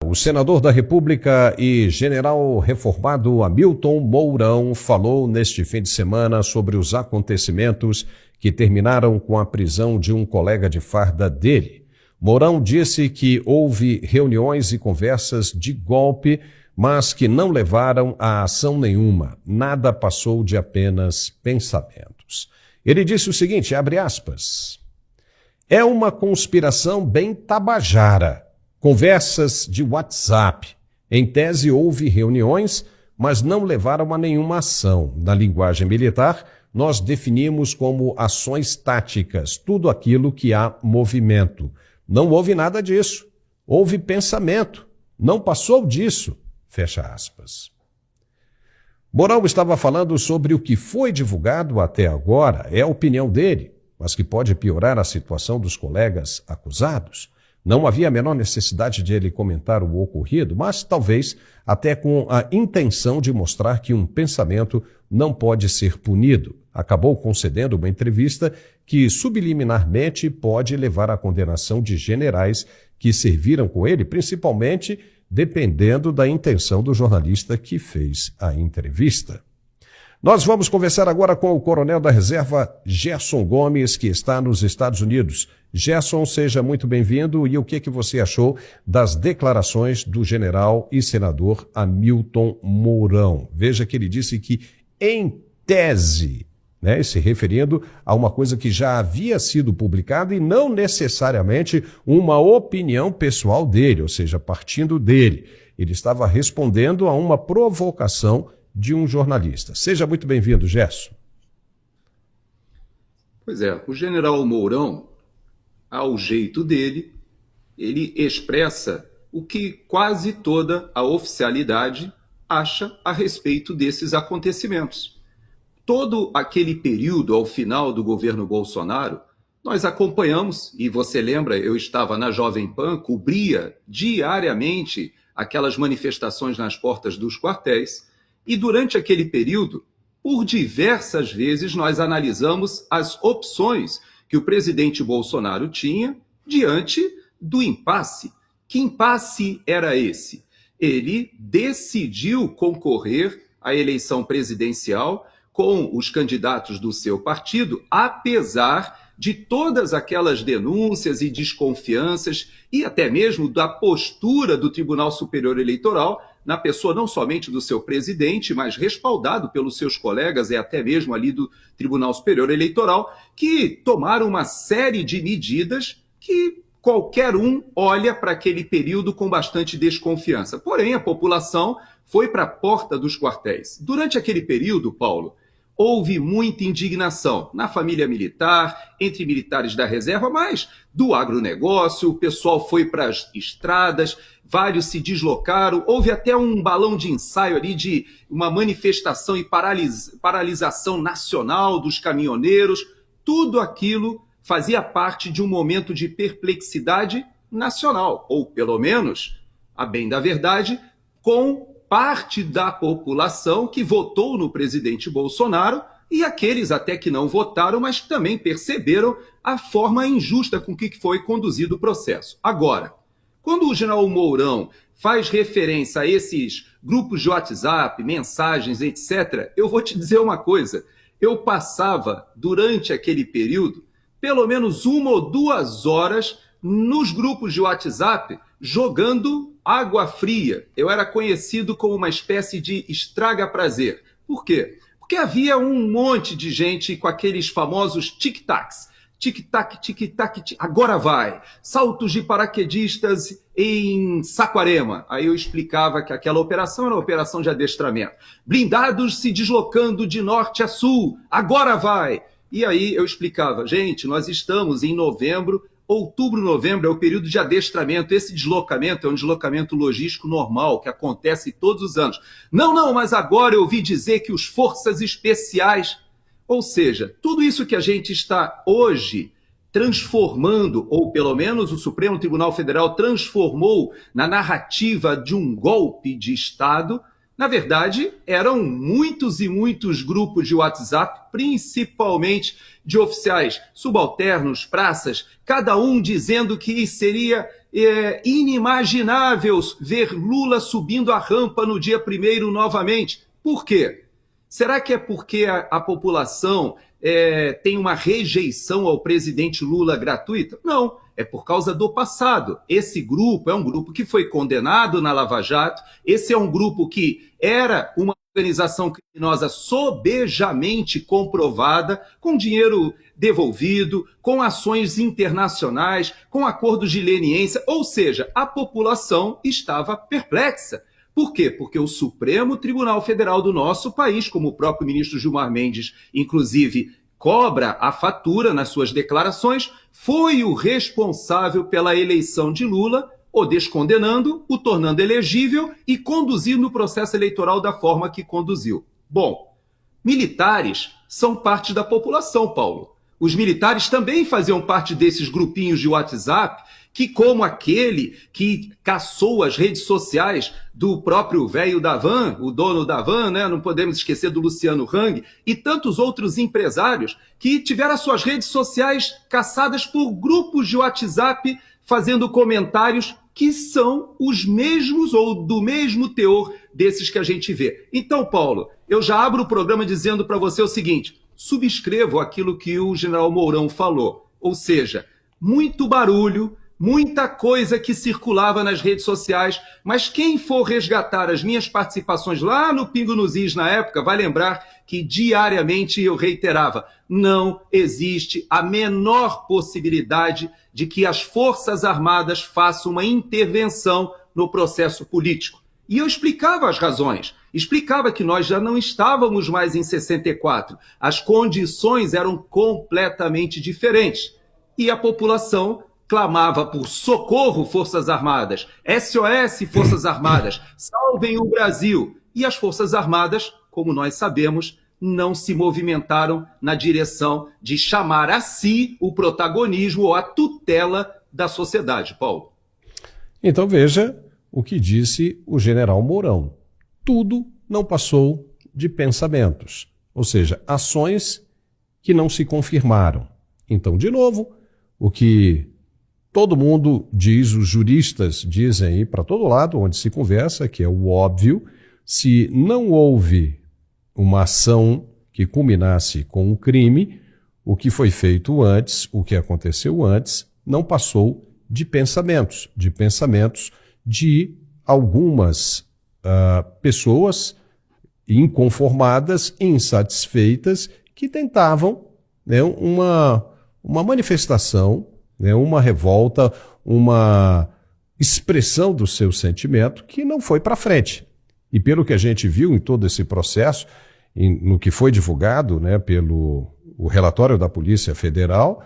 O senador da República e general reformado Hamilton Mourão falou neste fim de semana sobre os acontecimentos que terminaram com a prisão de um colega de farda dele. Mourão disse que houve reuniões e conversas de golpe, mas que não levaram a ação nenhuma. Nada passou de apenas pensamentos. Ele disse o seguinte, abre aspas, é uma conspiração bem tabajara. Conversas de WhatsApp. Em tese, houve reuniões, mas não levaram a nenhuma ação. Na linguagem militar, nós definimos como ações táticas, tudo aquilo que há movimento. Não houve nada disso. Houve pensamento. Não passou disso. Fecha aspas. Mourão estava falando sobre o que foi divulgado até agora, é a opinião dele, mas que pode piorar a situação dos colegas acusados. Não havia a menor necessidade de ele comentar o ocorrido, mas talvez até com a intenção de mostrar que um pensamento não pode ser punido. Acabou concedendo uma entrevista que subliminarmente pode levar à condenação de generais que serviram com ele, principalmente dependendo da intenção do jornalista que fez a entrevista. Nós vamos conversar agora com o coronel da reserva, Gerson Gomes, que está nos Estados Unidos. Gerson, seja muito bem-vindo. E o que você achou das declarações do general e senador Hamilton Mourão? Veja que ele disse que, em tese, se referindo a uma coisa que já havia sido publicada e não necessariamente uma opinião pessoal dele, ou seja, partindo dele. Ele estava respondendo a uma provocação de um jornalista. Seja muito bem-vindo, Gerson. Pois é, o general Mourão, ao jeito dele, ele expressa o que quase toda a oficialidade acha a respeito desses acontecimentos. Todo aquele período ao final do governo Bolsonaro, nós acompanhamos, e você lembra, eu estava na Jovem Pan, cobria diariamente aquelas manifestações nas portas dos quartéis, e durante aquele período, por diversas vezes, nós analisamos as opções que o presidente Bolsonaro tinha diante do impasse. Que impasse era esse? Ele decidiu concorrer à eleição presidencial com os candidatos do seu partido, apesar de todas aquelas denúncias e desconfianças e até mesmo da postura do Tribunal Superior Eleitoral, na pessoa não somente do seu presidente, mas respaldado pelos seus colegas e até mesmo ali do Tribunal Superior Eleitoral, que tomaram uma série de medidas que qualquer um olha para aquele período com bastante desconfiança. Porém, a população foi para a porta dos quartéis. Durante aquele período, Paulo, houve muita indignação na família militar, entre militares da reserva, mas do agronegócio, o pessoal foi para as estradas, vários se deslocaram, houve até um balão de ensaio ali de uma manifestação e paralisação nacional dos caminhoneiros. Tudo aquilo fazia parte de um momento de perplexidade nacional, ou pelo menos, a bem da verdade, com parte da população que votou no presidente Bolsonaro e aqueles até que não votaram, mas também perceberam a forma injusta com que foi conduzido o processo. Agora, quando o general Mourão faz referência a esses grupos de WhatsApp, mensagens, etc., eu vou te dizer uma coisa. Eu passava, durante aquele período, pelo menos 1 ou 2 horas nos grupos de WhatsApp jogando água fria. Eu era conhecido como uma espécie de estraga-prazer. Por quê? Porque havia um monte de gente com aqueles famosos tic-tacs. Tic-tac, tic-tac, agora vai. Saltos de paraquedistas em Saquarema. Aí eu explicava que aquela operação era uma operação de adestramento. Blindados se deslocando de norte a sul. Agora vai. E aí eu explicava, gente, nós estamos em novembro, outubro, novembro é o período de adestramento. Esse deslocamento é um deslocamento logístico normal, que acontece todos os anos. Não, mas agora eu ouvi dizer que os forças especiais... Ou seja, tudo isso que a gente está hoje transformando, ou pelo menos o Supremo Tribunal Federal transformou na narrativa de um golpe de Estado, na verdade, eram muitos e muitos grupos de WhatsApp, principalmente de oficiais subalternos, praças, cada um dizendo que seria inimaginável ver Lula subindo a rampa no dia 1º novamente. Por quê? Será que é porque a população tem uma rejeição ao presidente Lula gratuita? Não, é por causa do passado. Esse grupo é um grupo que foi condenado na Lava Jato, esse é um grupo que era uma organização criminosa sobejamente comprovada, com dinheiro devolvido, com ações internacionais, com acordos de leniência, ou seja, a população estava perplexa. Por quê? Porque o Supremo Tribunal Federal do nosso país, como o próprio ministro Gilmar Mendes, inclusive, cobra a fatura nas suas declarações, foi o responsável pela eleição de Lula, o descondenando, o tornando elegível e conduzindo o processo eleitoral da forma que conduziu. Bom, militares são parte da população, Paulo. Os militares também faziam parte desses grupinhos de WhatsApp que, como aquele que caçou as redes sociais do próprio velho da Van, o dono da Van, né? Não podemos esquecer do Luciano Hang, e tantos outros empresários que tiveram as suas redes sociais caçadas por grupos de WhatsApp fazendo comentários que são os mesmos ou do mesmo teor desses que a gente vê. Então, Paulo, eu já abro o programa dizendo para você o seguinte: subscrevo aquilo que o general Mourão falou, ou seja, muito barulho, muita coisa que circulava nas redes sociais, mas quem for resgatar as minhas participações lá no Pingo nos Is na época, vai lembrar que diariamente eu reiterava, não existe a menor possibilidade de que as Forças Armadas façam uma intervenção no processo político. E eu explicava as razões, explicava que nós já não estávamos mais em 64, as condições eram completamente diferentes. E a população clamava por socorro, Forças Armadas, SOS, Forças Armadas, salvem o Brasil. E as Forças Armadas, como nós sabemos, não se movimentaram na direção de chamar a si o protagonismo ou a tutela da sociedade, Paulo. Então veja o que disse o general Mourão. Tudo não passou de pensamentos, ou seja, ações que não se confirmaram. Então, de novo, o que todo mundo diz, os juristas dizem aí para todo lado onde se conversa, que é o óbvio, se não houve uma ação que culminasse com um crime, o que foi feito antes, o que aconteceu antes, não passou de pensamentos de algumas pessoas inconformadas, insatisfeitas, que tentavam, né, uma manifestação, né, uma revolta, uma expressão do seu sentimento que não foi para frente. E pelo que a gente viu em todo esse processo, no que foi divulgado, né, pelo o relatório da Polícia Federal,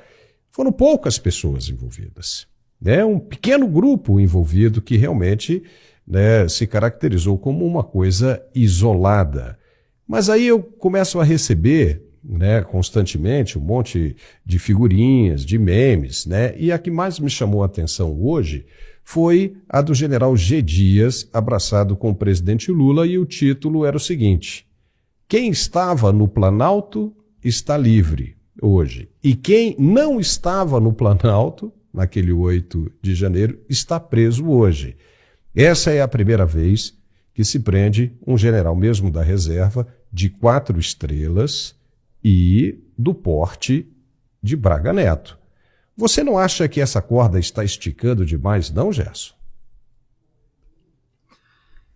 foram poucas pessoas envolvidas. Né, um pequeno grupo envolvido que realmente, né, se caracterizou como uma coisa isolada. Mas aí eu começo a receber, né, constantemente um monte de figurinhas, de memes, né, e a que mais me chamou a atenção hoje foi a do general G. Dias, abraçado com o presidente Lula, e o título era o seguinte: quem estava no Planalto está livre hoje, e quem não estava no Planalto, naquele 8 de janeiro, está preso hoje. Essa é a primeira vez que se prende um general mesmo da reserva de 4 estrelas e do porte de Braga Neto. Você não acha que essa corda está esticando demais, não, Gerson?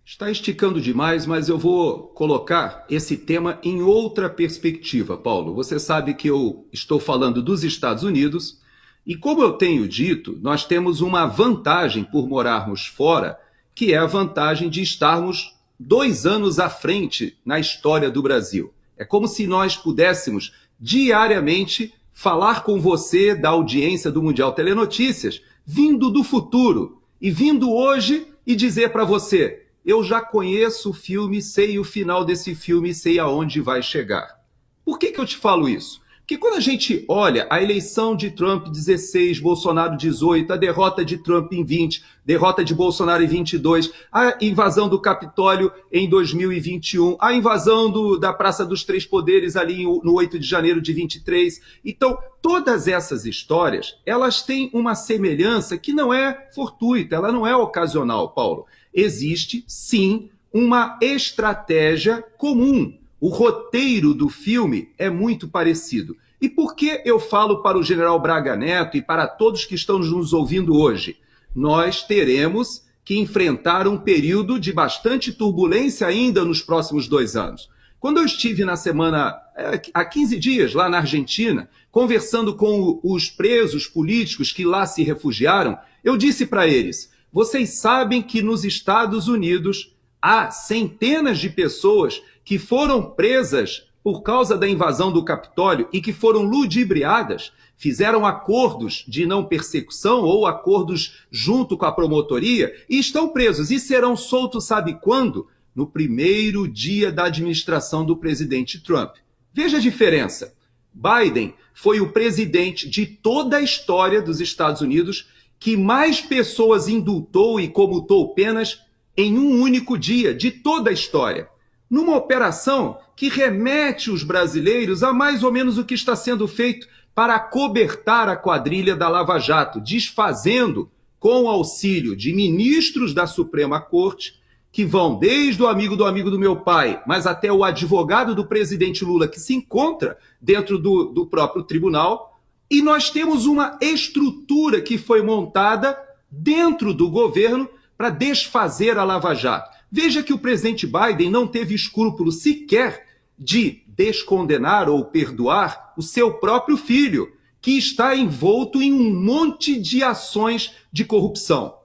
Está esticando demais, mas eu vou colocar esse tema em outra perspectiva, Paulo. Você sabe que eu estou falando dos Estados Unidos e, como eu tenho dito, nós temos uma vantagem por morarmos fora, que é a vantagem de estarmos 2 anos à frente na história do Brasil. É como se nós pudéssemos diariamente falar com você da audiência do Mundial Telenotícias, vindo do futuro e vindo hoje e dizer para você: eu já conheço o filme, sei o final desse filme, sei aonde vai chegar. Por que eu te falo isso? Porque quando a gente olha a eleição de Trump 16, Bolsonaro 18, a derrota de Trump em 20, derrota de Bolsonaro em 22, a invasão do Capitólio em 2021, a invasão da Praça dos Três Poderes ali no 8 de janeiro de 23. Então, todas essas histórias, elas têm uma semelhança que não é fortuita, ela não é ocasional, Paulo. Existe, sim, uma estratégia comum. O roteiro do filme é muito parecido. E por que eu falo para o general Braga Neto e para todos que estão nos ouvindo hoje? Nós teremos que enfrentar um período de bastante turbulência ainda nos próximos 2 anos. Quando eu estive há 15 dias lá na Argentina, conversando com os presos políticos que lá se refugiaram, eu disse para eles, vocês sabem que nos Estados Unidos há centenas de pessoas que foram presas por causa da invasão do Capitólio e que foram ludibriadas, fizeram acordos de não persecução ou acordos junto com a promotoria e estão presos e serão soltos, sabe quando? No primeiro dia da administração do presidente Trump. Veja a diferença. Biden foi o presidente de toda a história dos Estados Unidos que mais pessoas indultou e comutou penas em um único dia, de toda a história. Numa operação que remete os brasileiros a mais ou menos o que está sendo feito para acobertar a quadrilha da Lava Jato, desfazendo, com o auxílio de ministros da Suprema Corte, que vão desde o amigo do meu pai, mas até o advogado do presidente Lula, que se encontra dentro do próprio tribunal, e nós temos uma estrutura que foi montada dentro do governo para desfazer a Lava Jato. Veja que o presidente Biden não teve escrúpulo sequer de descondenar ou perdoar o seu próprio filho, que está envolto em um monte de ações de corrupção.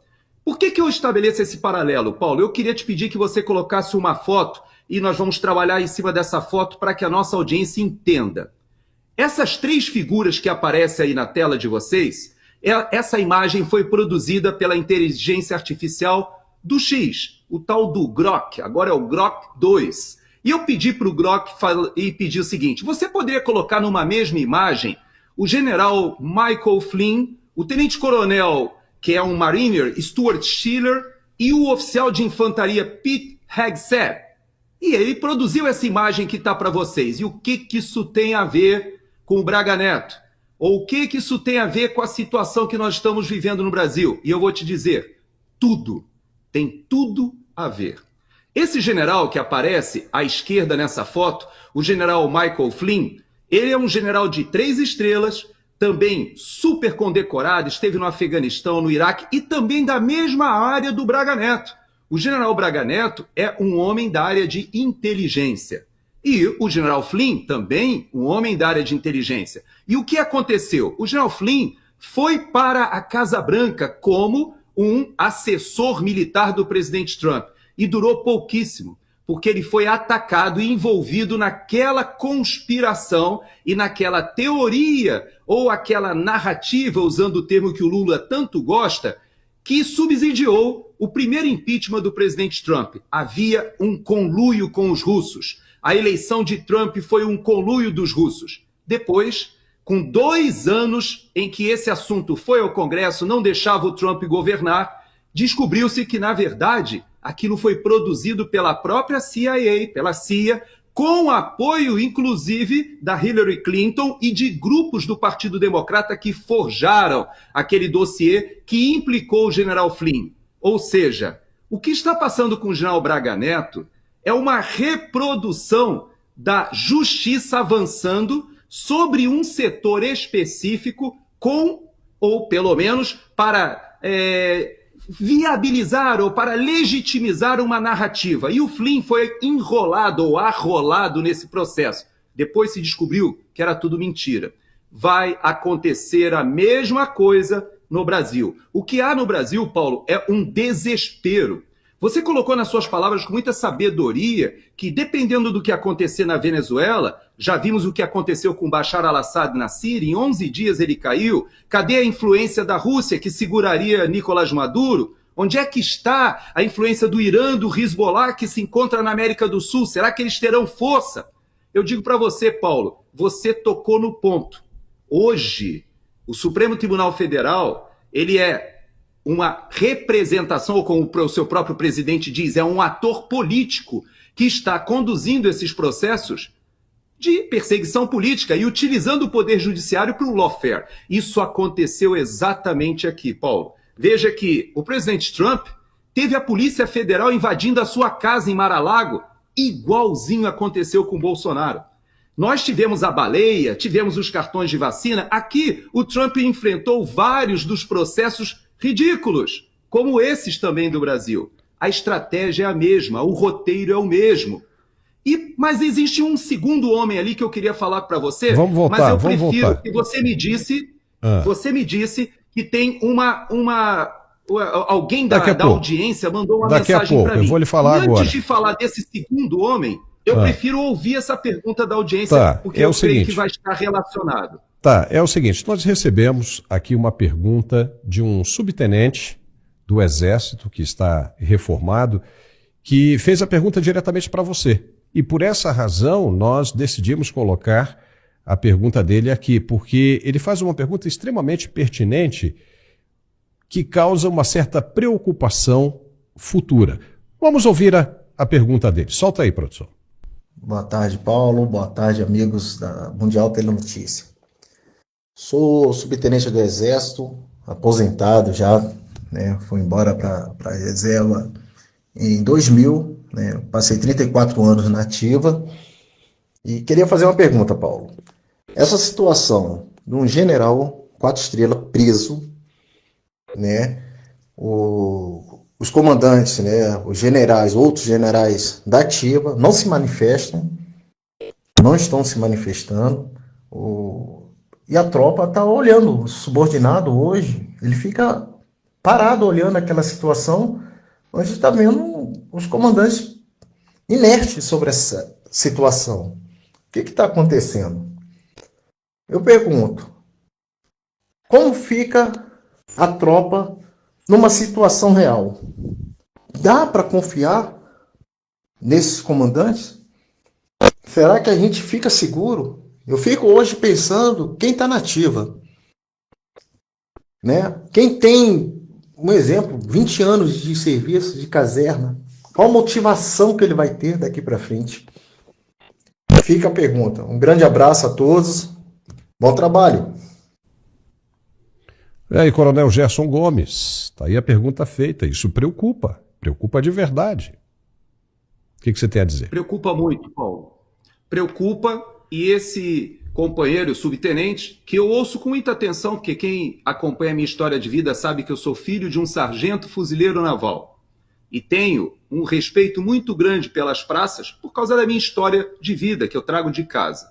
Por que eu estabeleço esse paralelo, Paulo? Eu queria te pedir que você colocasse uma foto e nós vamos trabalhar em cima dessa foto para que a nossa audiência entenda. Essas 3 figuras que aparecem aí na tela de vocês, essa imagem foi produzida pela inteligência artificial do X, o tal do Grok, agora é o Grok 2. E eu pedi para o Grok e pedi o seguinte, você poderia colocar numa mesma imagem o general Michael Flynn, o tenente-coronel, que é um mariner, Stuart Schiller, e o oficial de infantaria Pete Hegseth. E ele produziu essa imagem que está para vocês. E o que isso tem a ver com o Braga Neto? Ou o que isso tem a ver com a situação que nós estamos vivendo no Brasil? E eu vou te dizer, tudo. Tem tudo a ver. Esse general que aparece à esquerda nessa foto, o general Michael Flynn, ele é um general de 3 estrelas, também super condecorado, esteve no Afeganistão, no Iraque e também da mesma área do Braga Neto. O general Braga Neto é um homem da área de inteligência. E o general Flynn também um homem da área de inteligência. E o que aconteceu? O general Flynn foi para a Casa Branca como um assessor militar do presidente Trump. E durou pouquíssimo, porque ele foi atacado e envolvido naquela conspiração e naquela teoria ou aquela narrativa, usando o termo que o Lula tanto gosta, que subsidiou o primeiro impeachment do presidente Trump. Havia um conluio com os russos. A eleição de Trump foi um conluio dos russos. Depois, com 2 anos em que esse assunto foi ao Congresso, não deixava o Trump governar, descobriu-se que, na verdade, aquilo foi produzido pela própria CIA, pela CIA, com apoio, inclusive, da Hillary Clinton e de grupos do Partido Democrata que forjaram aquele dossiê que implicou o general Flynn. Ou seja, o que está passando com o general Braga Neto é uma reprodução da justiça avançando sobre um setor específico ou pelo menos para viabilizar ou para legitimizar uma narrativa. E o Flynn foi enrolado ou arrolado nesse processo. Depois se descobriu que era tudo mentira. Vai acontecer a mesma coisa no Brasil. O que há no Brasil, Paulo, é um desespero. Você colocou nas suas palavras com muita sabedoria que, dependendo do que acontecer na Venezuela, já vimos o que aconteceu com Bashar al-Assad na Síria, em 11 dias ele caiu. Cadê a influência da Rússia que seguraria Nicolás Maduro? Onde é que está a influência do Irã, do Hezbollah, que se encontra na América do Sul? Será que eles terão força? Eu digo para você, Paulo, você tocou no ponto. Hoje, o Supremo Tribunal Federal, ele é uma representação, ou como o seu próprio presidente diz, é um ator político que está conduzindo esses processos de perseguição política e utilizando o poder judiciário para o lawfare. Isso aconteceu exatamente aqui, Paulo. Veja que o presidente Trump teve a Polícia Federal invadindo a sua casa em Mar-a-Lago, igualzinho aconteceu com Bolsonaro. Nós tivemos a baleia, tivemos os cartões de vacina. Aqui, o Trump enfrentou vários dos processos ridículos, como esses também do Brasil. A estratégia é a mesma, o roteiro é o mesmo. Mas existe um segundo homem ali que eu queria falar para você. Vamos voltar, mas eu vamos prefiro voltar. que você me disse que tem alguém da audiência mandou uma mensagem para mim. Eu vou lhe falar agora. Antes de falar desse segundo homem, eu prefiro ouvir essa pergunta da audiência, porque eu creio que vai estar relacionado. Tá, é o seguinte, nós recebemos aqui uma pergunta de um subtenente do Exército que está reformado, que fez a pergunta diretamente para você. E por essa razão, nós decidimos colocar a pergunta dele aqui, porque ele faz uma pergunta extremamente pertinente que causa uma certa preocupação futura. Vamos ouvir a pergunta dele. Solta aí, produção. Boa tarde, Paulo. Boa tarde, amigos da Mundial Telenotícia. Sou subtenente do Exército, aposentado já, né? Fui embora para a reserva em 2000, né? Passei 34 anos na ativa e queria fazer uma pergunta, Paulo. Essa situação de um general 4 estrelas preso, né? Os comandantes, né? Os generais, outros generais da ativa não se manifestam, não estão se manifestando, e a tropa está olhando, o subordinado hoje, ele fica parado olhando aquela situação, onde está vendo os comandantes inertes sobre essa situação. O que está acontecendo? Eu pergunto, como fica a tropa numa situação real? Dá para confiar nesses comandantes? Será que a gente fica seguro? Eu fico hoje pensando quem está na ativa, né? Quem tem, um exemplo, 20 anos de serviço, de caserna, qual motivação que ele vai ter daqui para frente? Fica a pergunta. Um grande abraço a todos. Bom trabalho. E aí, Coronel Gerson Gomes, está aí a pergunta feita. Isso preocupa de verdade. O que você tem a dizer? Preocupa muito, Paulo. Preocupa, e esse companheiro, subtenente, que eu ouço com muita atenção, porque quem acompanha a minha história de vida sabe que eu sou filho de um sargento fuzileiro naval. E tenho um respeito muito grande pelas praças por causa da minha história de vida que eu trago de casa.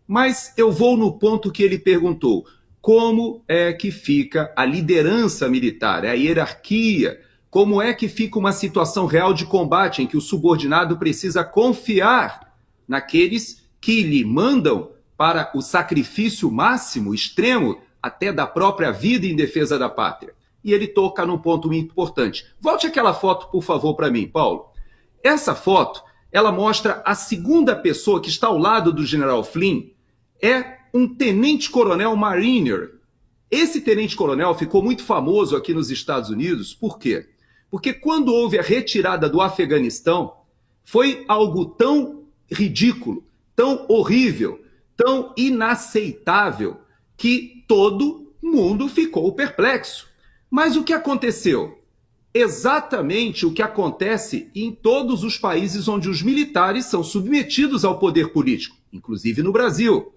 Mas eu vou no ponto que ele perguntou. Como é que fica a liderança militar, a hierarquia? Como é que fica uma situação real de combate em que o subordinado precisa confiar naqueles que lhe mandam para o sacrifício máximo, extremo, até da própria vida em defesa da pátria? E ele toca num ponto muito importante. Volte aquela foto, por favor, para mim, Paulo. Essa foto, ela mostra a segunda pessoa que está ao lado do general Flynn, é um tenente-coronel Mariner. Esse tenente-coronel ficou muito famoso aqui nos Estados Unidos. Por quê? Porque quando houve a retirada do Afeganistão, foi algo tão ridículo, tão horrível, tão inaceitável, que todo mundo ficou perplexo. Mas o que aconteceu? Exatamente o que acontece em todos os países onde os militares são submetidos ao poder político, inclusive no Brasil.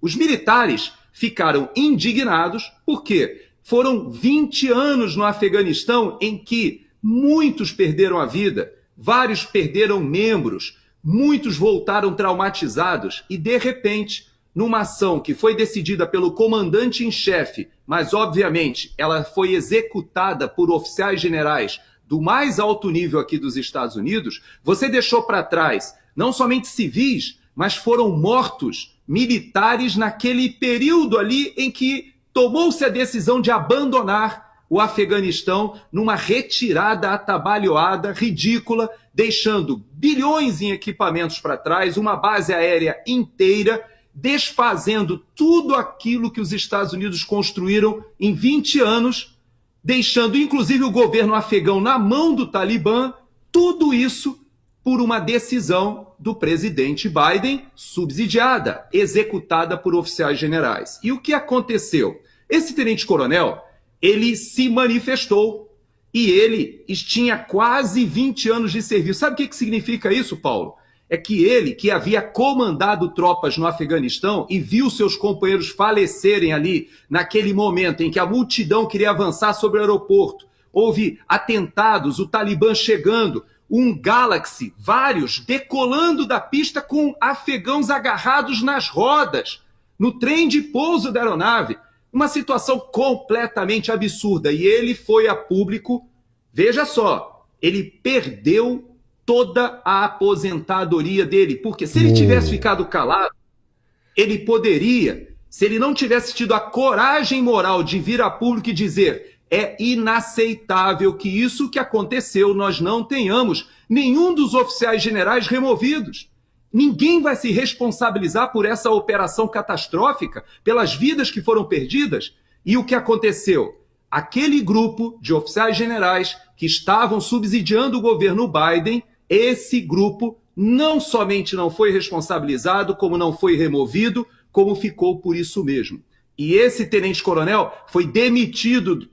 Os militares ficaram indignados porque foram 20 anos no Afeganistão em que muitos perderam a vida, vários perderam membros, muitos voltaram traumatizados e, de repente, numa ação que foi decidida pelo comandante em chefe, mas, obviamente, ela foi executada por oficiais generais do mais alto nível aqui dos Estados Unidos, você deixou para trás não somente civis, mas foram mortos militares naquele período ali em que tomou-se a decisão de abandonar o Afeganistão numa retirada atabalhoada, ridícula, deixando bilhões em equipamentos para trás, uma base aérea inteira, desfazendo tudo aquilo que os Estados Unidos construíram em 20 anos, deixando inclusive o governo afegão na mão do Talibã, tudo isso por uma decisão do presidente Biden, subsidiada, executada por oficiais generais. E o que aconteceu? Esse tenente-coronel, ele se manifestou e ele tinha quase 20 anos de serviço. Sabe o que significa isso, Paulo? É que ele, que havia comandado tropas no Afeganistão e viu seus companheiros falecerem ali, naquele momento em que a multidão queria avançar sobre o aeroporto, houve atentados, o Talibã chegando, um Galaxy, vários, decolando da pista com afegãos agarrados nas rodas, no trem de pouso da aeronave. Uma situação completamente absurda. E ele foi a público, veja só, ele perdeu toda a aposentadoria dele, porque se ele tivesse ficado calado, ele poderia, se ele não tivesse tido a coragem moral de vir a público e dizer: é inaceitável que isso que aconteceu nós não tenhamos nenhum dos oficiais generais removidos. Ninguém vai se responsabilizar por essa operação catastrófica, pelas vidas que foram perdidas. E o que aconteceu? Aquele grupo de oficiais generais que estavam subsidiando o governo Biden, esse grupo não somente não foi responsabilizado, como não foi removido, como ficou por isso mesmo. E esse tenente-coronel foi demitido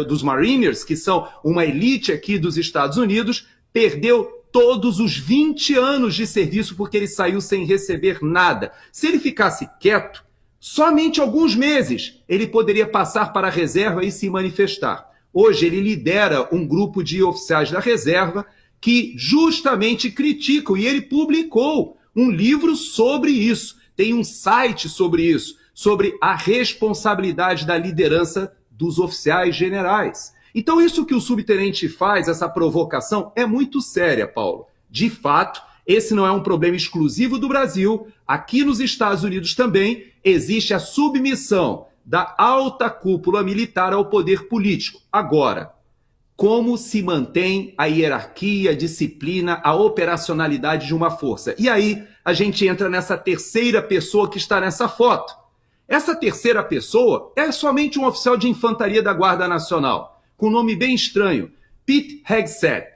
dos Mariners, que são uma elite aqui dos Estados Unidos, perdeu todos os 20 anos de serviço porque ele saiu sem receber nada. Se ele ficasse quieto, somente alguns meses ele poderia passar para a reserva e se manifestar. Hoje ele lidera um grupo de oficiais da reserva que justamente criticam, e ele publicou um livro sobre isso, tem um site sobre isso, sobre a responsabilidade da liderança dos oficiais generais. Então isso que o subtenente faz, essa provocação, é muito séria, Paulo. De fato, esse não é um problema exclusivo do Brasil. Aqui nos Estados Unidos também existe a submissão da alta cúpula militar ao poder político. Agora, como se mantém a hierarquia, a disciplina, a operacionalidade de uma força? E aí a gente entra nessa terceira pessoa que está nessa foto. Essa terceira pessoa é somente um oficial de infantaria da Guarda Nacional, com um nome bem estranho, Pete Hegseth.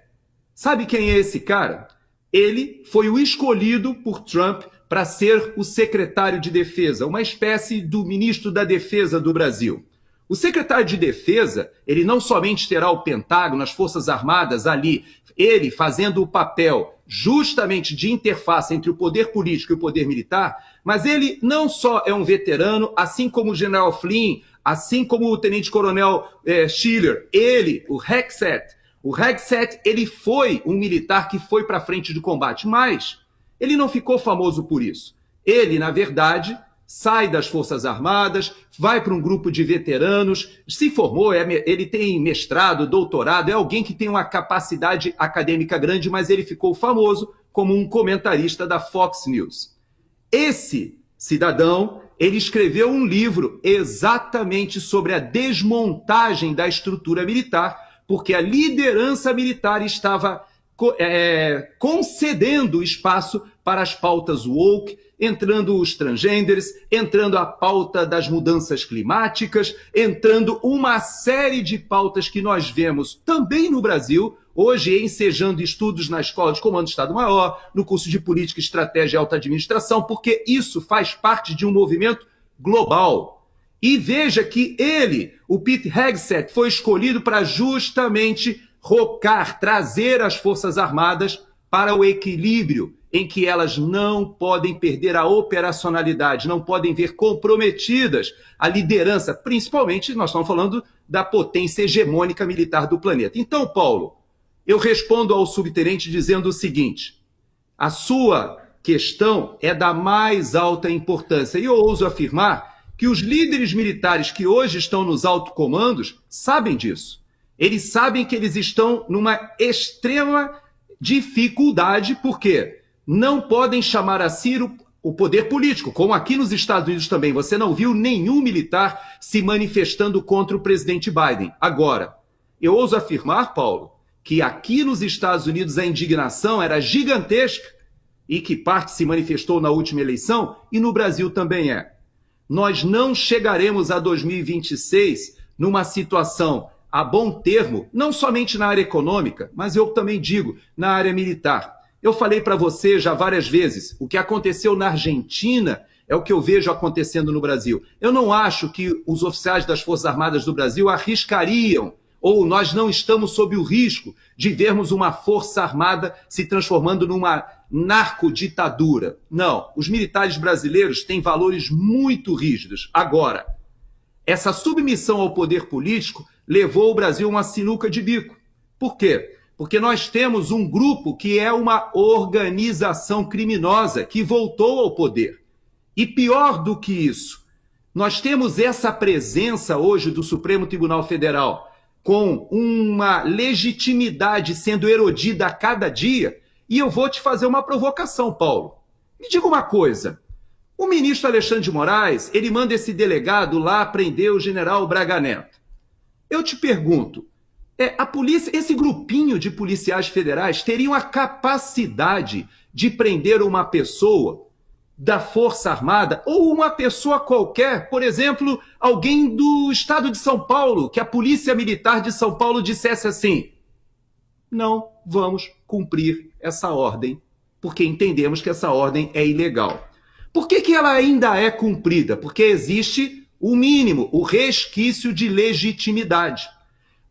Sabe quem é esse cara? Ele foi o escolhido por Trump para ser o secretário de Defesa, uma espécie do ministro da Defesa do Brasil. O secretário de Defesa, ele não somente terá o Pentágono, as Forças Armadas ali, ele fazendo o papel justamente de interface entre o poder político e o poder militar, mas ele não só é um veterano, assim como o general Flynn, assim como o tenente-coronel Schiller, ele, o Hegseth, ele foi um militar que foi para a frente de combate, mas ele não ficou famoso por isso. Ele, na verdade, sai das Forças Armadas, vai para um grupo de veteranos, se formou, ele tem mestrado, doutorado, é alguém que tem uma capacidade acadêmica grande, mas ele ficou famoso como um comentarista da Fox News. Esse cidadão, ele escreveu um livro exatamente sobre a desmontagem da estrutura militar, porque a liderança militar estava concedendo espaço para as pautas woke, entrando os transgenders, entrando a pauta das mudanças climáticas, entrando uma série de pautas que nós vemos também no Brasil, hoje ensejando estudos na Escola de Comando do Estado-Maior, no curso de Política, Estratégia e Alta Administração, porque isso faz parte de um movimento global. E veja que ele, o Pete Hegseth, foi escolhido para justamente rocar, trazer as Forças Armadas para o equilíbrio em que elas não podem perder a operacionalidade, não podem ver comprometidas a liderança, principalmente, nós estamos falando da potência hegemônica militar do planeta. Então, Paulo, eu respondo ao subtenente dizendo o seguinte: a sua questão é da mais alta importância, e eu ouso afirmar que os líderes militares que hoje estão nos altos comandos sabem disso. Eles sabem que eles estão numa extrema dificuldade, porque não podem chamar a si o poder político, como aqui nos Estados Unidos também. Você não viu nenhum militar se manifestando contra o presidente Biden. Agora, eu ouso afirmar, Paulo, que aqui nos Estados Unidos a indignação era gigantesca e que parte se manifestou na última eleição, e no Brasil também é. Nós não chegaremos a 2026 numa situação a bom termo, não somente na área econômica, mas eu também digo, na área militar. Eu falei para você já várias vezes, o que aconteceu na Argentina é o que eu vejo acontecendo no Brasil. Eu não acho que os oficiais das Forças Armadas do Brasil arriscariam, ou nós não estamos sob o risco de vermos uma força armada se transformando numa narcoditadura. Não, os militares brasileiros têm valores muito rígidos. Agora, essa submissão ao poder político levou o Brasil a uma sinuca de bico. Por quê? Porque nós temos um grupo que é uma organização criminosa que voltou ao poder. E pior do que isso, nós temos essa presença hoje do Supremo Tribunal Federal com uma legitimidade sendo erodida a cada dia. E eu vou te fazer uma provocação, Paulo. Me diga uma coisa. O ministro Alexandre de Moraes, ele manda esse delegado lá prender o general Braga Neto. Eu te pergunto, a polícia, esse grupinho de policiais federais teriam a capacidade de prender uma pessoa da Força Armada ou uma pessoa qualquer, por exemplo, alguém do estado de São Paulo, que a Polícia Militar de São Paulo dissesse assim: não vamos cumprir essa ordem, porque entendemos que essa ordem é ilegal. Por que ela ainda é cumprida? Porque existe o mínimo, o resquício de legitimidade.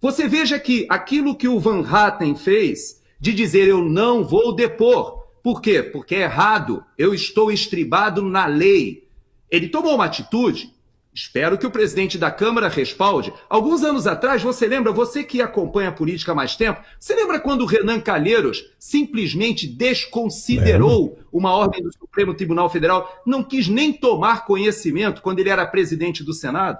Você veja que aquilo que o Van Hatten fez, de dizer eu não vou depor, por quê? Porque é errado, eu estou estribado na lei. Ele tomou uma atitude, espero que o presidente da Câmara respalde. Alguns anos atrás, você lembra, você que acompanha a política há mais tempo, você lembra quando o Renan Calheiros simplesmente desconsiderou uma ordem do Supremo Tribunal Federal, não quis nem tomar conhecimento quando ele era presidente do Senado?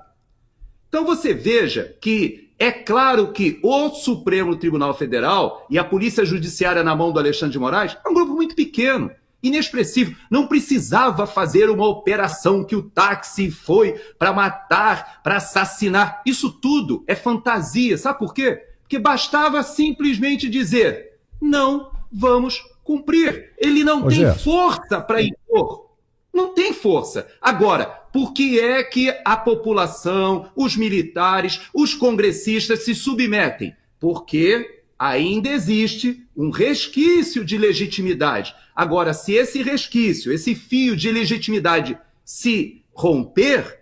Então você veja que é claro que o Supremo Tribunal Federal e a Polícia Judiciária na mão do Alexandre de Moraes é um grupo muito pequeno, inexpressivo. Não precisava fazer uma operação que o táxi foi para matar, para assassinar. Isso tudo é fantasia. Sabe por quê? Porque bastava simplesmente dizer: não vamos cumprir. Ele não tem força para impor. Não tem força. Agora, por que é que a população, os militares, os congressistas se submetem? Porque ainda existe um resquício de legitimidade. Agora, se esse resquício, esse fio de legitimidade se romper,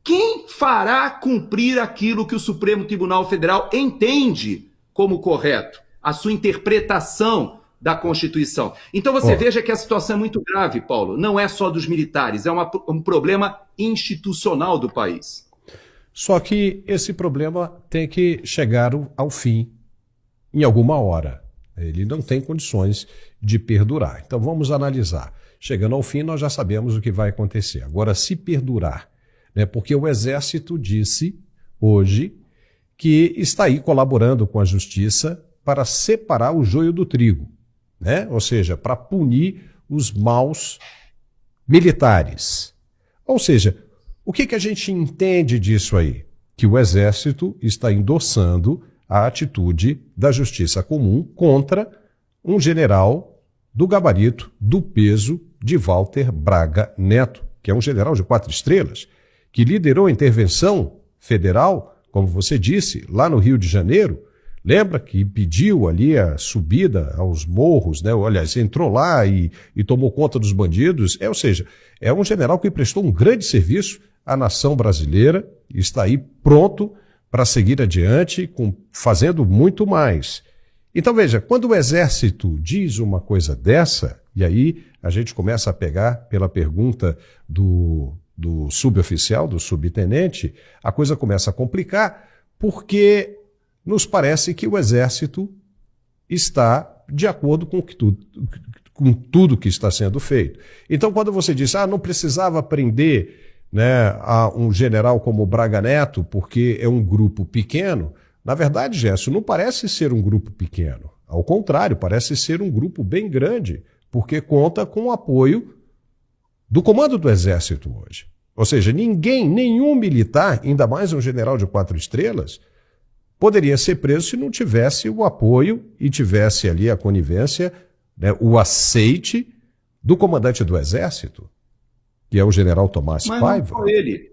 quem fará cumprir aquilo que o Supremo Tribunal Federal entende como correto? A sua interpretação da Constituição. Então você veja que a situação é muito grave, Paulo. Não é só dos militares, é um problema institucional do país. Só que esse problema tem que chegar ao fim em alguma hora. Ele não tem condições de perdurar. Então vamos analisar. Chegando ao fim, nós já sabemos o que vai acontecer. Agora, se perdurar, né, porque o Exército disse hoje que está aí colaborando com a Justiça para separar o joio do trigo, né? Ou seja, para punir os maus militares. Ou seja, o que a gente entende disso aí? Que o Exército está endossando a atitude da Justiça Comum contra um general do gabarito, do peso de Walter Braga Neto, que é um general de 4 estrelas, que liderou a intervenção federal, como você disse, lá no Rio de Janeiro. Lembra que pediu ali a subida aos morros, né? Aliás, entrou lá e tomou conta dos bandidos. Ou seja, é um general que prestou um grande serviço à nação brasileira e está aí pronto para seguir adiante, fazendo muito mais. Então veja, quando o Exército diz uma coisa dessa, e aí a gente começa a pegar pela pergunta do suboficial, do subtenente, a coisa começa a complicar, porque nos parece que o Exército está de acordo com tudo que está sendo feito. Então, quando você diz, não precisava prender, né, a um general como Braga Neto, porque é um grupo pequeno, na verdade, Gerson, não parece ser um grupo pequeno. Ao contrário, parece ser um grupo bem grande, porque conta com o apoio do comando do Exército hoje. Ou seja, nenhum militar, ainda mais um general de 4 estrelas, poderia ser preso se não tivesse o apoio e tivesse ali a conivência, né, o aceite do comandante do Exército, que é o general Tomás Paiva. Não só ele.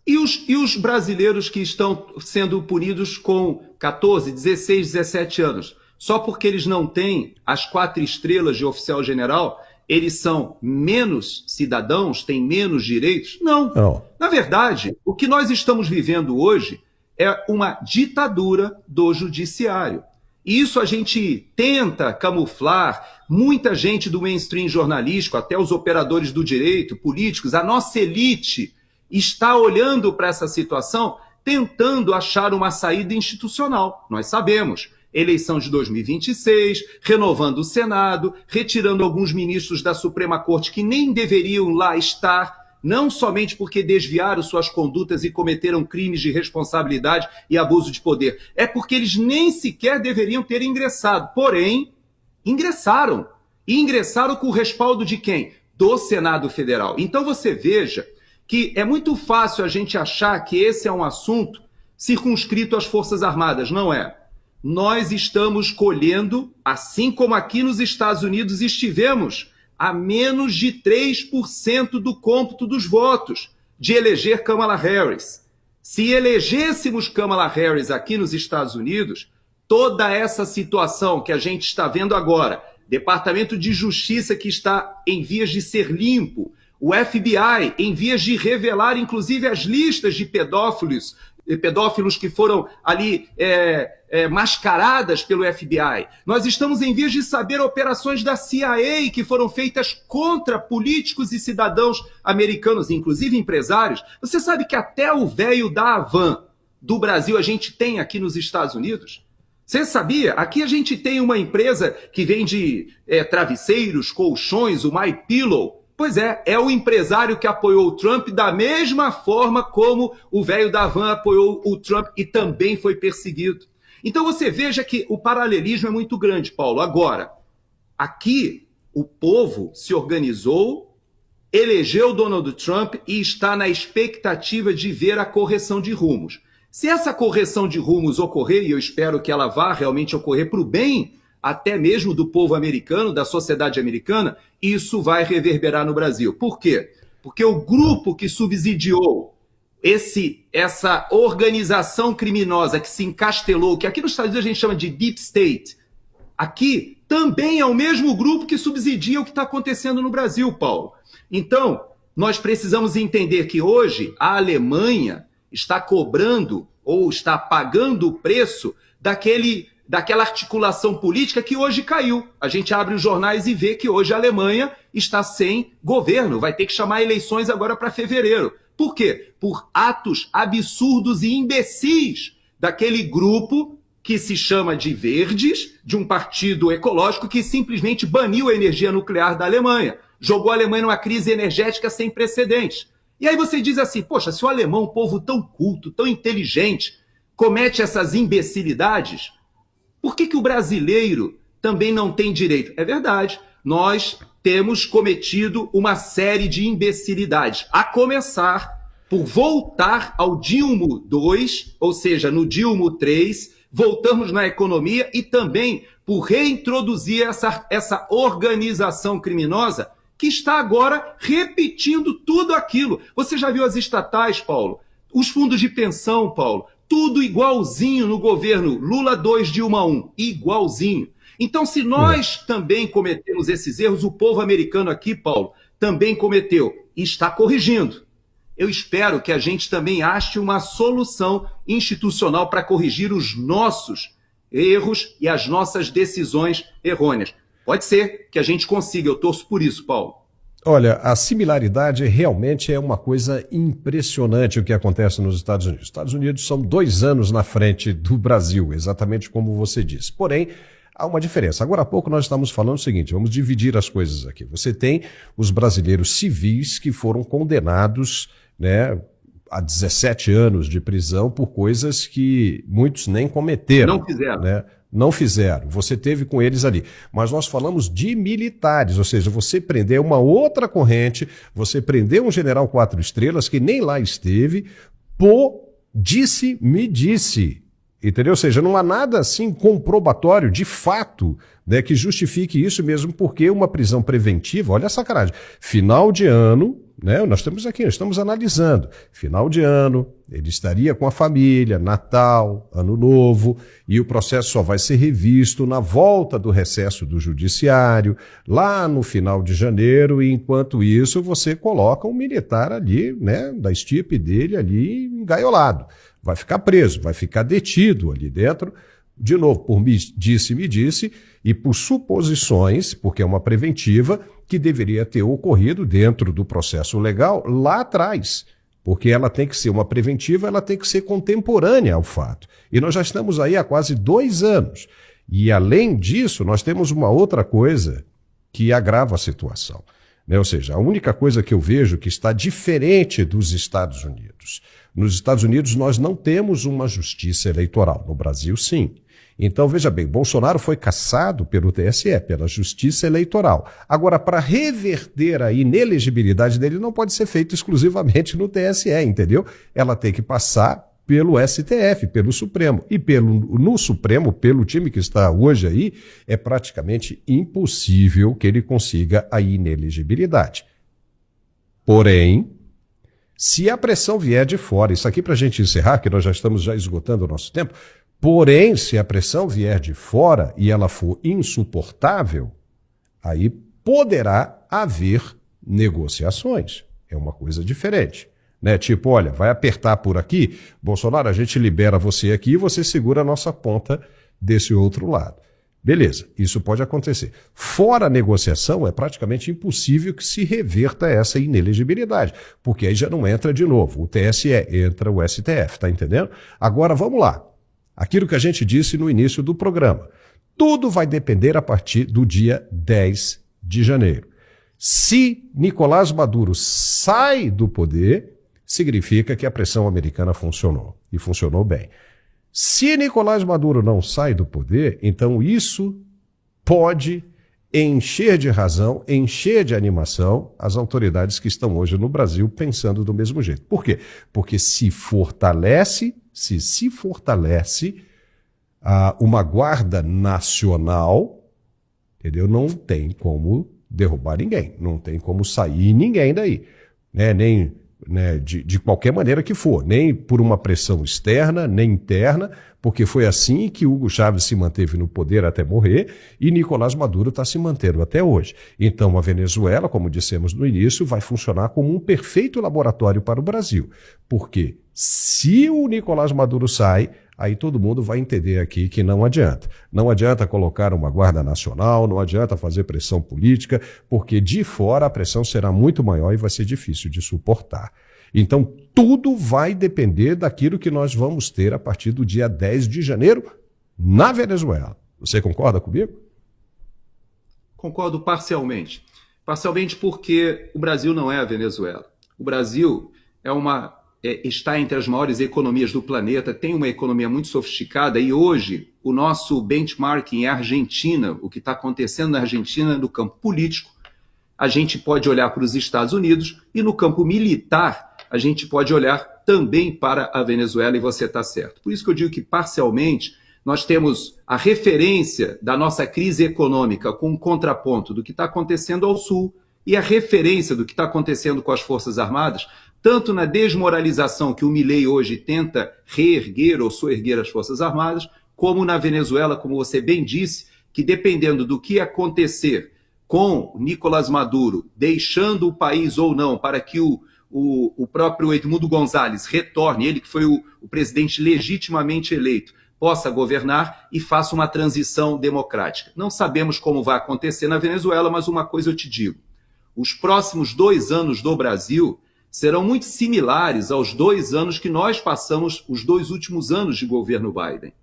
E os brasileiros que estão sendo punidos com 14, 16, 17 anos? Só porque eles não têm as 4 estrelas de oficial general, eles são menos cidadãos, têm menos direitos? Não. Na verdade, o que nós estamos vivendo hoje é uma ditadura do judiciário. E isso a gente tenta camuflar. Muita gente do mainstream jornalístico, até os operadores do direito, políticos, a nossa elite está olhando para essa situação, tentando achar uma saída institucional. Nós sabemos. Eleição de 2026, renovando o Senado, retirando alguns ministros da Suprema Corte que nem deveriam lá estar, não somente porque desviaram suas condutas e cometeram crimes de responsabilidade e abuso de poder, é porque eles nem sequer deveriam ter ingressado. Porém, ingressaram. E ingressaram com o respaldo de quem? Do Senado Federal. Então você veja que é muito fácil a gente achar que esse é um assunto circunscrito às Forças Armadas. Não é. Nós estamos colhendo, assim como aqui nos Estados Unidos estivemos, a menos de 3% do cômputo dos votos de eleger Kamala Harris. Se elegêssemos Kamala Harris aqui nos Estados Unidos, toda essa situação que a gente está vendo agora, Departamento de Justiça que está em vias de ser limpo, o FBI em vias de revelar inclusive as listas de pedófilos que foram ali mascaradas pelo FBI. Nós estamos em vias de saber operações da CIA que foram feitas contra políticos e cidadãos americanos, inclusive empresários. Você sabe que até o velho da Havan do Brasil a gente tem aqui nos Estados Unidos? Você sabia? Aqui a gente tem uma empresa que vende travesseiros, colchões, o MyPillow. Pois é o empresário que apoiou o Trump da mesma forma como o velho da van apoiou o Trump e também foi perseguido. Então você veja que o paralelismo é muito grande, Paulo. Agora, aqui o povo se organizou, elegeu Donald Trump e está na expectativa de ver a correção de rumos. Se essa correção de rumos ocorrer, e eu espero que ela vá realmente ocorrer para o bem até mesmo do povo americano, da sociedade americana, isso vai reverberar no Brasil. Por quê? Porque o grupo que subsidiou essa organização criminosa que se encastelou, que aqui nos Estados Unidos a gente chama de Deep State, aqui também é o mesmo grupo que subsidia o que está acontecendo no Brasil, Paulo. Então, nós precisamos entender que hoje a Alemanha está cobrando ou está pagando o preço daquela articulação política que hoje caiu. A gente abre os jornais e vê que hoje a Alemanha está sem governo, vai ter que chamar eleições agora para fevereiro. Por quê? Por atos absurdos e imbecis daquele grupo que se chama de Verdes, de um partido ecológico que simplesmente baniu a energia nuclear da Alemanha, jogou a Alemanha numa crise energética sem precedentes. E aí você diz assim, poxa, se o alemão, um povo tão culto, tão inteligente, comete essas imbecilidades, por que o brasileiro também não tem direito? É verdade, nós temos cometido uma série de imbecilidades, a começar por voltar ao Dilma II, ou seja, no Dilma III, voltamos na economia e também por reintroduzir essa organização criminosa que está agora repetindo tudo aquilo. Você já viu as estatais, Paulo? Os fundos de pensão, Paulo? Tudo igualzinho no governo Lula 2, Dilma 1, igualzinho. Então, se nós também cometemos esses erros, o povo americano aqui, Paulo, também cometeu e está corrigindo. Eu espero que a gente também ache uma solução institucional para corrigir os nossos erros e as nossas decisões errôneas. Pode ser que a gente consiga, eu torço por isso, Paulo. Olha, a similaridade realmente é uma coisa impressionante o que acontece nos Estados Unidos. Os Estados Unidos são 2 anos na frente do Brasil, exatamente como você disse. Porém, há uma diferença. Agora há pouco nós estamos falando o seguinte, vamos dividir as coisas aqui. Você tem os brasileiros civis que foram condenados, né, a 17 anos de prisão por coisas que muitos nem cometeram. Não fizeram. Né? Não fizeram. Você teve com eles ali. Mas nós falamos de militares, ou seja, você prendeu uma outra corrente, você prendeu um general 4 estrelas que nem lá esteve, disse-me-disse. Entendeu? Ou seja, não há nada assim comprobatório, de fato, né, que justifique isso mesmo, porque uma prisão preventiva, olha a sacanagem, final de ano, né, nós estamos analisando, final de ano, ele estaria com a família, Natal, Ano Novo, e o processo só vai ser revisto na volta do recesso do judiciário, lá no final de janeiro, e enquanto isso você coloca um militar ali, né, da estirpe dele ali engaiolado. Vai ficar preso, vai ficar detido ali dentro, de novo, por me disse, e por suposições, porque é uma preventiva, que deveria ter ocorrido dentro do processo legal lá atrás. Porque ela tem que ser uma preventiva, ela tem que ser contemporânea ao fato. E nós já estamos aí há quase 2 anos. E além disso, nós temos uma outra coisa que agrava a situação. Né? Ou seja, a única coisa que eu vejo que está diferente dos Estados Unidos. Nos Estados Unidos nós não temos uma justiça eleitoral, no Brasil sim. Então veja bem, Bolsonaro foi cassado pelo TSE, pela justiça eleitoral. Agora, para reverter a inelegibilidade dele não pode ser feito exclusivamente no TSE, entendeu? Ela tem que passar pelo STF, pelo Supremo. E no Supremo, pelo time que está hoje aí, é praticamente impossível que ele consiga a inelegibilidade. Porém, se a pressão vier de fora, isso aqui para a gente encerrar, que nós já estamos esgotando o nosso tempo, porém, se a pressão vier de fora e ela for insuportável, aí poderá haver negociações. É uma coisa diferente. Né? Tipo, olha, vai apertar por aqui, Bolsonaro, a gente libera você aqui e você segura a nossa ponta desse outro lado. Beleza, isso pode acontecer. Fora a negociação, é praticamente impossível que se reverta essa inelegibilidade, porque aí já não entra de novo o TSE, entra o STF, tá entendendo? Agora vamos lá. Aquilo que a gente disse no início do programa. Tudo vai depender a partir do dia 10 de janeiro. Se Nicolás Maduro sai do poder, significa que a pressão americana funcionou, e funcionou bem. Se Nicolás Maduro não sai do poder, então isso pode encher de razão, encher de animação as autoridades que estão hoje no Brasil pensando do mesmo jeito. Por quê? Porque se fortalece uma guarda nacional, entendeu? Não tem como derrubar ninguém, não tem como sair ninguém daí, né? Nem de qualquer maneira que for, nem por uma pressão externa, nem interna, porque foi assim que Hugo Chávez se manteve no poder até morrer e Nicolás Maduro está se mantendo até hoje. Então a Venezuela, como dissemos no início, vai funcionar como um perfeito laboratório para o Brasil, porque se o Nicolás Maduro sai, aí todo mundo vai entender aqui que não adianta. Não adianta colocar uma guarda nacional, não adianta fazer pressão política, porque de fora a pressão será muito maior e vai ser difícil de suportar. Então, tudo vai depender daquilo que nós vamos ter a partir do dia 10 de janeiro na Venezuela. Você concorda comigo? Concordo parcialmente. Parcialmente porque o Brasil não é a Venezuela. O Brasil está entre as maiores economias do planeta, tem uma economia muito sofisticada e hoje o nosso benchmarking é a Argentina, o que está acontecendo na Argentina no campo político. A gente pode olhar para os Estados Unidos e no campo militar a gente pode olhar também para a Venezuela e você está certo. Por isso que eu digo que parcialmente nós temos a referência da nossa crise econômica com um contraponto do que está acontecendo ao Sul e a referência do que está acontecendo com as Forças Armadas, tanto na desmoralização que o Milei hoje tenta reerguer ou soerguer as Forças Armadas, como na Venezuela, como você bem disse, que dependendo do que acontecer com Nicolás Maduro, deixando o país ou não, para que o próprio Edmundo González retorne, ele que foi o presidente legitimamente eleito, possa governar e faça uma transição democrática. Não sabemos como vai acontecer na Venezuela, mas uma coisa eu te digo, os próximos 2 anos do Brasil serão muito similares aos 2 anos que nós passamos, os 2 últimos anos de governo Biden.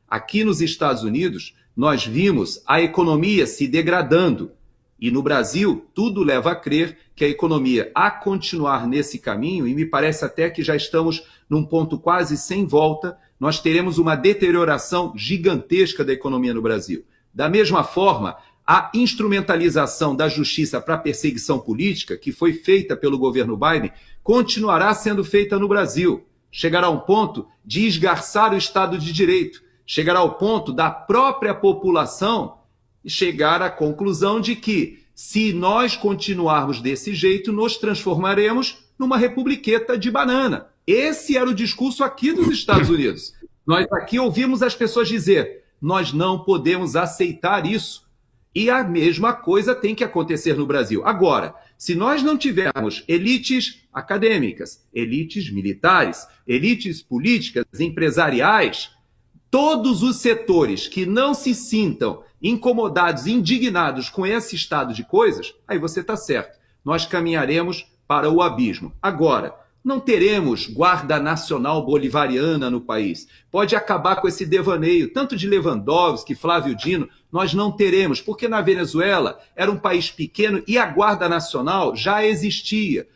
Aqui nos Estados Unidos, nós vimos a economia se degradando. E no Brasil, tudo leva a crer que a economia, a continuar nesse caminho, e me parece até que já estamos num ponto quase sem volta, nós teremos uma deterioração gigantesca da economia no Brasil. Da mesma forma, a instrumentalização da justiça para perseguição política, que foi feita pelo governo Biden, continuará sendo feita no Brasil. chegará a um ponto de esgarçar o Estado de Direito, chegará ao ponto da própria população chegar à conclusão de que, se nós continuarmos desse jeito, nos transformaremos numa republiqueta de banana. Esse era o discurso aqui dos Estados Unidos. Nós aqui ouvimos as pessoas dizer, nós não podemos aceitar isso. E a mesma coisa tem que acontecer no Brasil. Agora, se nós não tivermos elites acadêmicas, elites militares, elites políticas, empresariais, todos os setores que não se sintam incomodados, indignados com esse estado de coisas, aí você está certo. Nós caminharemos para o abismo. Agora, não teremos guarda nacional bolivariana no país. Pode acabar com esse devaneio, tanto de Lewandowski, Flávio Dino, nós não teremos, porque na Venezuela era um país pequeno e a Guarda Nacional já existia.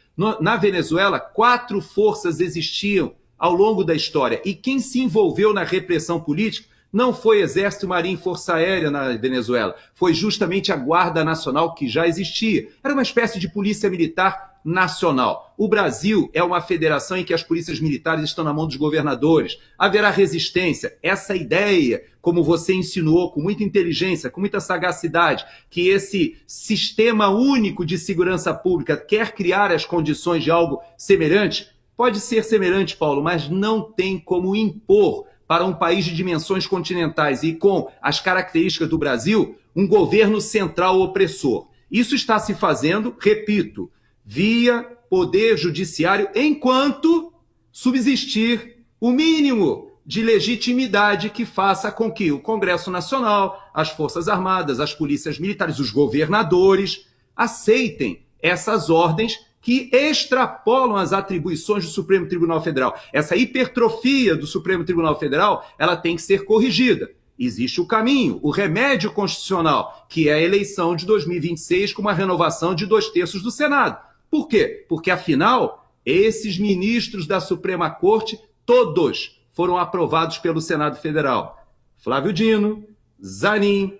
Na Venezuela, 4 forças existiam ao longo da história, e quem se envolveu na repressão política não foi Exército, Marinha e Força Aérea na Venezuela, foi justamente a Guarda Nacional que já existia. Era uma espécie de polícia militar nacional. O Brasil é uma federação em que as polícias militares estão na mão dos governadores. Haverá resistência. Essa ideia, como você insinuou com muita inteligência, com muita sagacidade, que esse sistema único de segurança pública quer criar as condições de algo semelhante, pode ser semelhante, Paulo, mas não tem como impor para um país de dimensões continentais e com as características do Brasil, um governo central opressor. Isso está se fazendo, repito, via poder judiciário, enquanto subsistir o mínimo de legitimidade que faça com que o Congresso Nacional, as Forças Armadas, as polícias militares, os governadores aceitem essas ordens que extrapolam as atribuições do Supremo Tribunal Federal. Essa hipertrofia do Supremo Tribunal Federal, ela tem que ser corrigida. Existe o caminho, o remédio constitucional, que é a eleição de 2026 com uma renovação de 2/3 do Senado. Por quê? Porque, afinal, esses ministros da Suprema Corte, todos foram aprovados pelo Senado Federal. Flávio Dino, Zanin,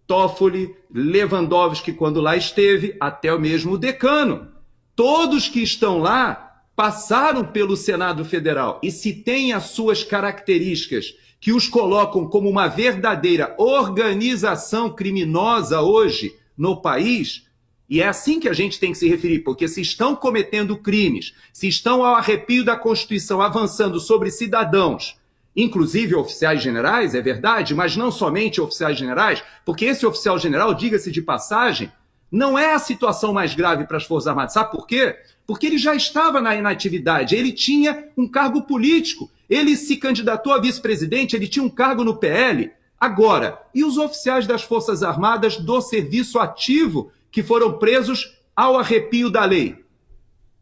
Toffoli, Lewandowski, quando lá esteve, até o mesmo decano. Todos que estão lá passaram pelo Senado Federal e se tem as suas características que os colocam como uma verdadeira organização criminosa hoje no país, e é assim que a gente tem que se referir, porque se estão cometendo crimes, se estão ao arrepio da Constituição avançando sobre cidadãos, inclusive oficiais generais, é verdade, mas não somente oficiais generais, porque esse oficial general, diga-se de passagem, não é a situação mais grave para as Forças Armadas. Sabe por quê? Porque ele já estava na inatividade, ele tinha um cargo político, ele se candidatou a vice-presidente, ele tinha um cargo no PL. Agora, e os oficiais das Forças Armadas do serviço ativo que foram presos ao arrepio da lei?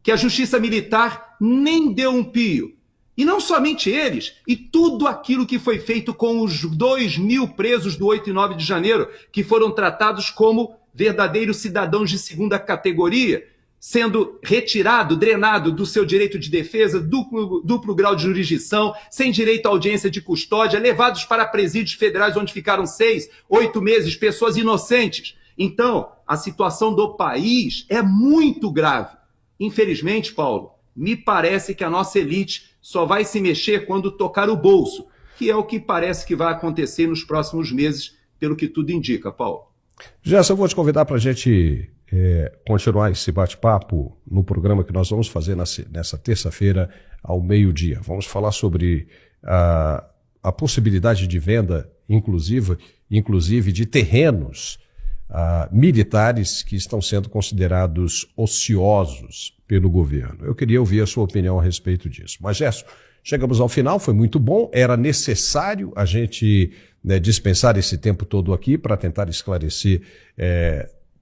Que a Justiça Militar nem deu um pio. E não somente eles, e tudo aquilo que foi feito com os 2.000 presos do 8 e 9 de janeiro, que foram tratados como verdadeiros cidadãos de segunda categoria, sendo retirado, drenado do seu direito de defesa, duplo grau de jurisdição, sem direito à audiência de custódia, levados para presídios federais onde ficaram 6, 8 meses, pessoas inocentes. Então, a situação do país é muito grave. Infelizmente, Paulo, me parece que a nossa elite só vai se mexer quando tocar o bolso, que é o que parece que vai acontecer nos próximos meses, pelo que tudo indica, Paulo. Gerson, eu vou te convidar para a gente continuar esse bate-papo no programa que nós vamos fazer nessa terça-feira ao meio-dia. Vamos falar sobre a possibilidade de venda, inclusive de terrenos militares que estão sendo considerados ociosos pelo governo. Eu queria ouvir a sua opinião a respeito disso. Mas, Gerson, chegamos ao final, foi muito bom, era necessário a gente dispensar esse tempo todo aqui para tentar esclarecer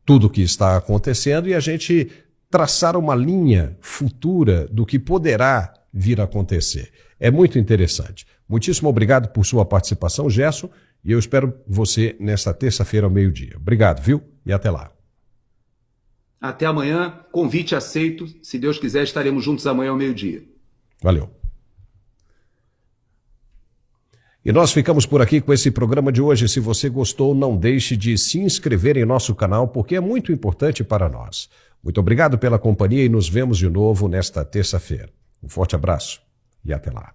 tudo o que está acontecendo e a gente traçar uma linha futura do que poderá vir a acontecer. É muito interessante. Muitíssimo obrigado por sua participação, Gerson, e eu espero você nesta terça-feira ao meio-dia. Obrigado, viu? E até lá. Até amanhã, convite aceito. Se Deus quiser, estaremos juntos amanhã ao meio-dia. Valeu. E nós ficamos por aqui com esse programa de hoje. Se você gostou, não deixe de se inscrever em nosso canal, porque é muito importante para nós. Muito obrigado pela companhia e nos vemos de novo nesta terça-feira. Um forte abraço e até lá.